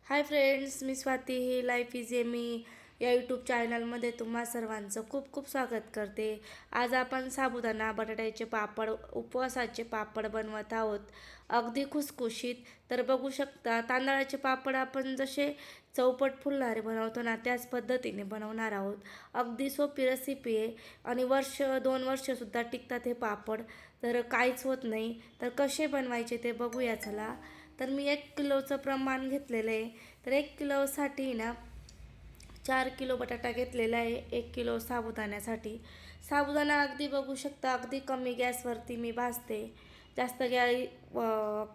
Hi friends, me Swati. He life is me या YouTube चॅनलमध्ये तुम्हा सर्वांचं खूप खूप स्वागत करते. आज आपण साबुदाणा बटाट्याचे पापड, उपवासाचे पापड बनवत आहोत. अगदी खुसखुशीत. तर बघू शकता, तांदळाचे पापड आपण जसे चौपट फुलणारे बनवतो ना, त्याच पद्धतीने बनवणार आहोत. अगदी सोपी रेसिपी आहे आणि 1-2 वर्षसुद्धा टिकतात हे पापड. तर काहीच होत नाही. तर कसे बनवायचे ते बघूया चला. तर मी 1 किलोचं प्रमाण घेतलेलं आहे. तर 1 किलोसाठी ना 4 किलो बटाटा घेतलेला आहे. 1 किलो साबुदाण्यासाठी. साबुदाणा अगदी बघू शकता, अगदी कमी गॅसवरती मी भाजते. जास्त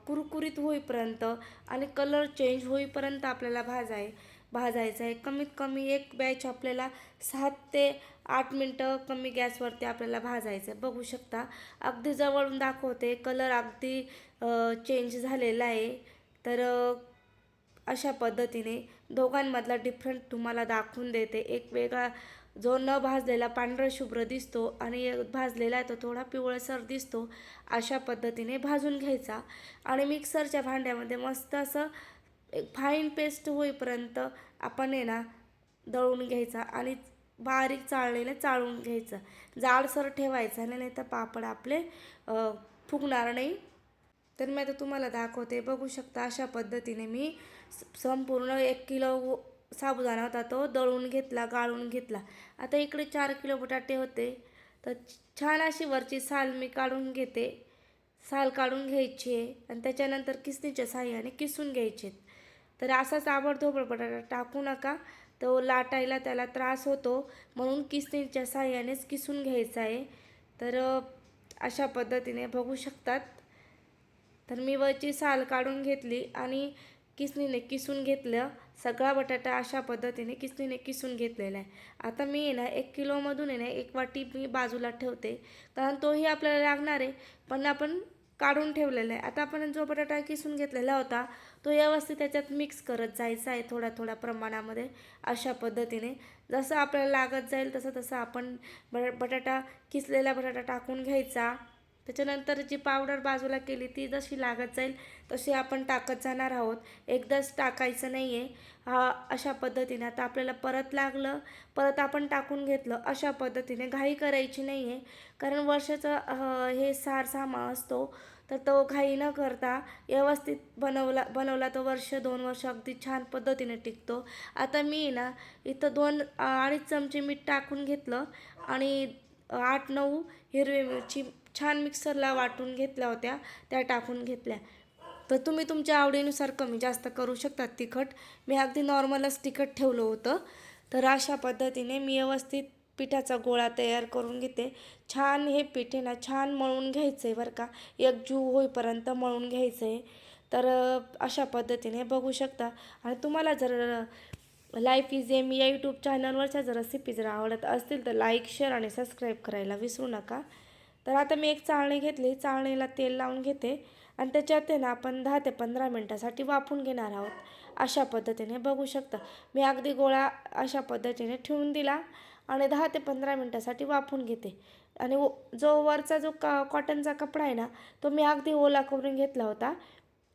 कुरकुरीत होईपर्यंत आणि कलर चेंज होईपर्यंत आपल्याला भाजायचं आहे. कमीत कमी एक बॅच आपल्याला 7 ते 8 मिनटं कमी गॅसवरती आपल्याला भाजायचं आहे. बघू शकता, अगदी जवळून दाखवते, कलर अगदी चेंज झालेला आहे. तर अशा पद्धतीने दोघांमधला डिफरंट तुम्हाला दाखवून देते. एक वेगळा जो न भाजलेला पांढरा शुभ्र दिसतो आणि भाजलेला आहे तो थोडा पिवळसर दिसतो. अशा पद्धतीने भाजून घ्यायचा आणि मिक्सरच्या भांड्यामध्ये मस्त असं एक फाईन पेस्ट होईपर्यंत आपण आहे ना दळून घ्यायचा आणि बारीक चाळणीने चाळून घ्यायचं. जाडसर ठेवायचं नाही, तर पापड आपले फुगणार नाही. तर मी आता तुम्हाला दाखवते. बघू शकता, अशा पद्धतीने मी संपूर्ण 1 किलो साबुदाणा होता तो दळून घेतला, गाळून घेतला. आता इकडे 4 किलो बटाटे होते. तर छान अशी वरची साल मी काढून घेते. साल काढून घ्यायची आहे आणि त्याच्यानंतर किसणीच्या साहाय्याने किसून घ्यायचे. तर असाच आबडधोबड बटाटा टाकू नका, तो लाटायला त्याला त्रास होतो. म्हणून किसणीच्या साहाय्यानेच किसून घ्यायचा आहे. तर अशा पद्धतीने बघू शकतात. तर मी वरची साल काढून घेतली आणि किसणीने किसून घेतलं. सगळा बटाटा अशा पद्धतीने किसणीने किसून घेतलेला आहे. आता मी आहे ना 1 किलोमधून आहे ना 1 वाटी मी बाजूला ठेवते, कारण तोही आपल्याला लागणार आहे. पण आपण काढून ठेवलेला आहे. आता आपण जो बटाटा किसून घेतलेला होता तो व्यवस्थित त्याच्यात मिक्स करत जायचा आहे, थोड्या थोड्या प्रमाणामध्ये. अशा पद्धतीने जसं आपल्याला लागत जाईल तसं तसं आपण किसलेला बटाटा टाकून घ्यायचा. त्याच्यानंतर जी पावडर बाजूला केली ती जशी लागत जाईल तशी आपण टाकत जाणार आहोत. एकदाच टाकायचं नाही आहे. अशा पद्धतीने आता आपल्याला परत लागलं, परत आपण टाकून घेतलं. अशा पद्धतीने घाई करायची नाही आहे, कारण वर्षाचं हे सामान असतो. तर तो घाई न करता व्यवस्थित बनवला तर 1-2 वर्ष अगदी छान पद्धतीने टिकतो. आता मी ना इथं 2-2.5 चमचे मीठ टाकून घेतलं आणि 8-9 हिरवी मिरची छान मिक्सरला वाटून घेतल्या होत्या, त्या टाकून घेतल्या. तर तुम्ही तुमच्या आवडीनुसार कमी जास्त करू शकता तिखट. मी अगदी नॉर्मलच तिखट ठेवलं होतं. तर अशा पद्धतीने मी व्यवस्थित पिठाचा गोळा तयार करून घेते. छान हे पीठ आहे ना छान मळून घ्यायचं आहे बरं का, एकजीव होईपर्यंत मळून घ्यायचं आहे. तर अशा पद्धतीने बघू शकता. आणि तुम्हाला जर लाईफ इज एम या यूट्यूब चॅनलवरच्या जर रेसिपी जर आवडत असतील तर लाईक, शेअर आणि सबस्क्राईब करायला विसरू नका. तर आता मी एक चाळणी घेतली, चाळणीला तेल लावून घेते आणि त्याच्यात आहे ना आपण 10 ते 15 मिनटासाठी वाफवून घेणार आहोत. अशा पद्धतीने बघू शकता, मी अगदी गोळा अशा पद्धतीने ठेवून दिला आणि 10 ते 15 मिनटासाठी वाफवून घेते. आणि जो वरचा जो कॉटनचा कपडा आहे ना तो मी अगदी ओला करून घेतला होता,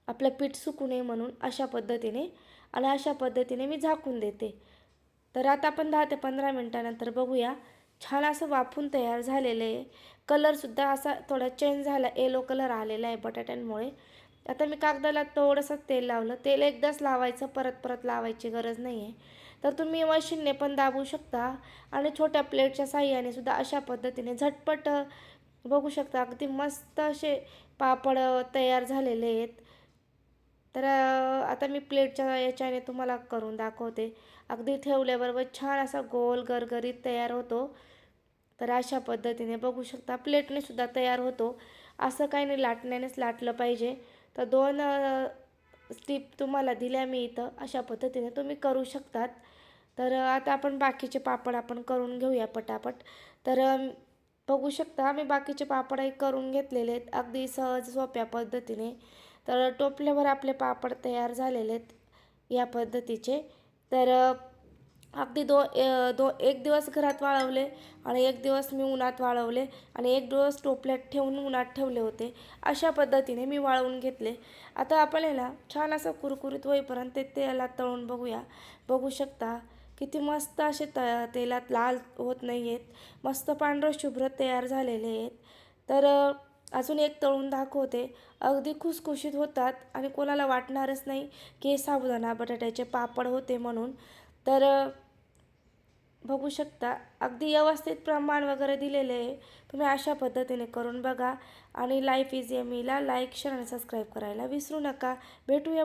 आपलं पीठ सुकू नये म्हणून. अशा पद्धतीने आणि अशा पद्धतीने मी झाकून देते. तर आता आपण 10 ते 15 मिनटानंतर बघूया. छान असं वाफून तयार झालेलं आहे. कलरसुद्धा असा थोडा चेंज झाला, येलो कलर आलेला आहे बटाट्यांमुळे. आता मी कागदाला थोडंसं तेल लावलं. तेल एकदाच लावायचं, परत परत लावायची गरज नाही आहे. तर तुम्ही मशीनने पण दाबू शकता आणि छोट्या प्लेटच्या साहाय्याने सुद्धा अशा पद्धतीने झटपट बघू शकता, अगदी मस्त असे पापड तयार झालेले आहेत. तर आता मी प्लेटच्या याच्याने तुम्हाला करून दाखवते. अगदी ठेवल्याबरोबर छान असा गोल गरगरीत तयार होतो. तर अशा पद्धतीने बघू शकता, प्लेटने सुद्धा तयार होतो. असं काही नाही, लाटण्यानेच लाटलं पाहिजे. तर 2 स्टिप तुम्हाला दिल्या मी इथं. अशा पद्धतीने तुम्ही करू शकतात. तर आता आपण बाकीचे पापड आपण करून घेऊया पटापट. तर बघू शकता, मी बाकीचे पापडही करून घेतलेले आहेत अगदी सहज सोप्या पद्धतीने. तर टोपल्यावर आपले पापड तयार झालेले आहेत या पद्धतीचे. तर अगदी एक दिवस घरात वाळवले आणि एक दिवस मी उन्हात वाळवले आणि एक दिवस टोपल्यात ठेवून उन्हात ठेवले होते. अशा पद्धतीने मी वाळवून घेतले. आता आपण याला छान असं कुरकुरीत होईपर्यंत ते तेलात तळून बघूया. बघू शकता किती मस्त असे तेलात लाल होत नाही आहेत. मस्त पांढरं शुभ्र तयार झालेले आहेत. तर अजून एक तळून दाखवते. अगदी खुसखुशीत होतात आणि कोणाला वाटणारच नाही की हे साबुदाणा बटाट्याचे पापड होते म्हणून. तर बघू शकता अगदी व्यवस्थित प्रमाण वगैरे दिलेले आहे. तुम्ही अशा पद्धतीने करून बघा आणि लाईफ इझी मीला लाईक शेअर आणि सबस्क्राईब करायला विसरू नका. भेटूया